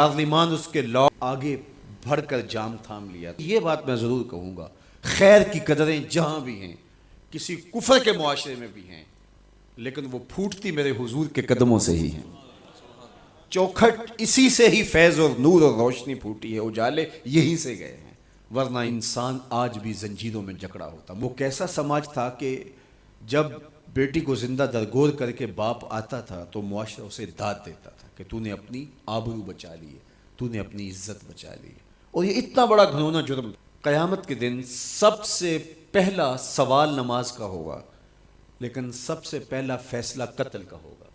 Parliament उसके law आगे बढ़कर जाम थाम लिया। ये बात मैं ज़रूर कहूँगा, खैर की कदरें जहाँ भी हैं, किसी कुफर के मुआशरे में भी हैं, लेकिन वो फूटती मेरे हुजूर के कदमों से ही हैं। चौखट इसी से ही फैज़ और नूर और रोशनी फूटी है, उजाले यहीं से गए हैं, वरना इंसान आज भी जंजीरों में जकड़ा होता। वो कैसा समाज था कि जब बेटी को जिंदा दरगोर करके बाप आता था तो मुआशरा उसे दाद देता था कि तूने अपनी आबरू बचा ली है, तूने अपनी इज्जत बचा ली है। और ये इतना बड़ा घिनौना जुर्म, क़यामत के दिन सबसे पहला सवाल नमाज का होगा, लेकिन सबसे पहला फैसला कत्ल का होगा।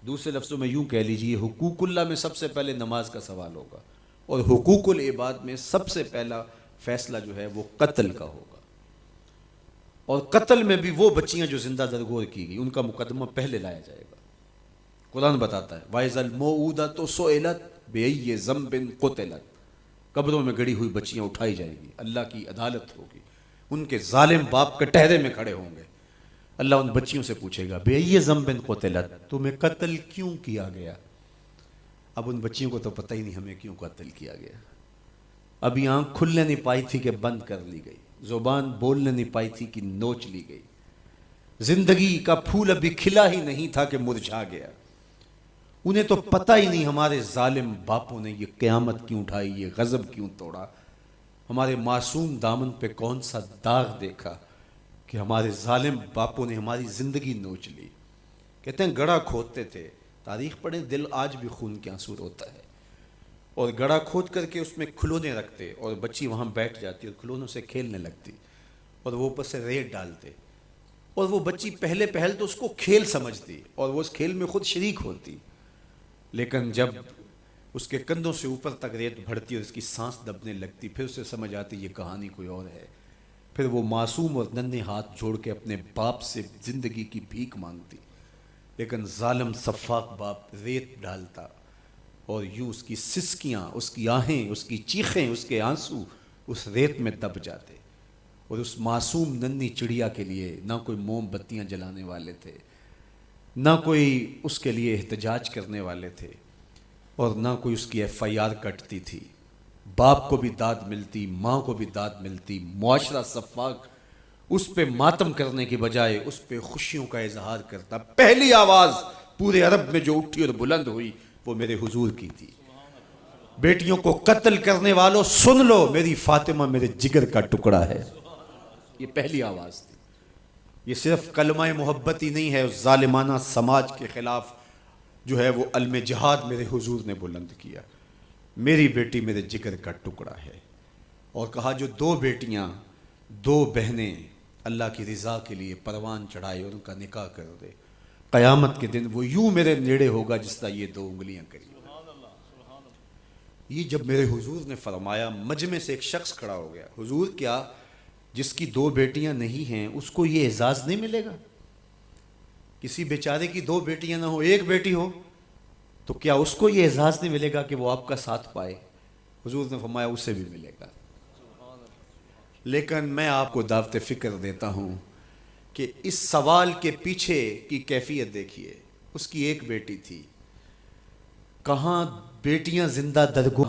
दूसरे लफ्ज़ों में यूं कह लीजिए, हुकूकुल्लाह में सबसे पहले नमाज का सवाल होगा और हुकूकुल इबाद में सबसे पहला फैसला जो है वो कत्ल का होगा। और कत्ल में भी वो बच्चियां जो जिंदा दरगोर की गई, उनका मुकदमा पहले लाया जाएगा। कुरान बताता है, वाइज़ल मौऊदतु सुइलत बिअय्यि ज़ंबिन क़ुतिलत, कब्रों में गड़ी हुई बच्चियां उठाई जाएंगी, अल्लाह की अदालत होगी, उनके जालिम बाप कटहरे में खड़े होंगे। अल्लाह उन बच्चियों से पूछेगा, बिअय्यि ज़ंबिन क़ुतिलत, तुम्हें कत्ल क्यों किया गया? अब उन बच्चियों को तो पता ही नहीं हमें क्यों कत्ल किया गया। अभी आंख खुलने नहीं पाई थी कि बंद कर ली गई, जुबान बोलने नहीं पाई थी कि नोच ली गई, जिंदगी का फूल अभी खिला ही नहीं था कि मुरझा गया। उन्हें तो पता ही नहीं हमारे जालिम बापों ने ये क़यामत क्यों उठाई, ये गजब क्यों तोड़ा, हमारे मासूम दामन पे कौन सा दाग देखा कि हमारे जालिम बापों ने हमारी जिंदगी नोच ली। कहते हैं गड़ा खोदते थे, तारीख पढ़े, दिल आज भी खून के आंसू रोता है। और गड़ा खोद करके उसमें खिलौने रखते और बच्ची वहाँ बैठ जाती और खिलौनों से खेलने लगती और वो ऊपर से रेत डालते और वो बच्ची पहले पहल तो उसको खेल समझती और वो उस खेल में खुद शरीक होती, लेकिन जब उसके कंधों से ऊपर तक रेत बढ़ती और उसकी सांस दबने लगती, फिर उसे समझ आती ये कहानी कोई और है। फिर वो मासूम और नन्हे हाथ जोड़ के अपने बाप से ज़िंदगी की भीख मांगती, लेकिन जालिम सफ़ाक बाप रेत डालता और यूं उसकी सिसकियाँ, उसकी आहें, उसकी चीखें, उसके आंसू उस रेत में दब जाते। और उस मासूम नन्ही चिड़िया के लिए ना कोई मोमबत्तियाँ जलाने वाले थे, ना कोई उसके लिए एहतजाज करने वाले थे, और ना कोई उसकी FIR कटती थी। बाप को भी दाद मिलती, माँ को भी दाद मिलती, मुआशरा सफ़ाक उस पे मातम करने की बजाय उस पे खुशियों का इजहार करता। पहली आवाज़ पूरे अरब में जो उठी और बुलंद हुई वो मेरे हुजूर की थी, बेटियों को कत्ल करने वालों सुन लो, मेरी फातिमा मेरे जिगर का टुकड़ा है। ये पहली आवाज़ थी। ये सिर्फ कलमा मोहब्बत ही नहीं है, उस जालिमाना समाज के खिलाफ जो है वो अलमे जिहाद मेरे हुजूर ने बुलंद किया। मेरी बेटी मेरे जिगर का टुकड़ा है। और कहा जो दो बेटियां, दो बहनें अल्लाह की रज़ा के लिए परवान चढ़ाए और उनका निकाह कर दे, क़यामत के दिन वो यूं मेरे नेड़े होगा जिस तरह ये दो उंगलियां करी। ये जब मेरे हुजूर ने फरमाया, मजमे से एक शख्स खड़ा हो गया, हुजूर क्या जिसकी दो बेटियां नहीं हैं उसको ये एजाज़ नहीं मिलेगा? किसी बेचारे की दो बेटियां ना हो, एक बेटी हो, तो क्या उसको ये एजाज़ नहीं मिलेगा कि वो आपका साथ पाए? हुजूर ने फरमाया उसे भी मिलेगा। लेकिन मैं आपको दावत फ़िक्र देता हूँ कि इस सवाल के पीछे की कैफियत देखिए। उसकी एक बेटी थी, कहाँ बेटियां जिंदा दरगोर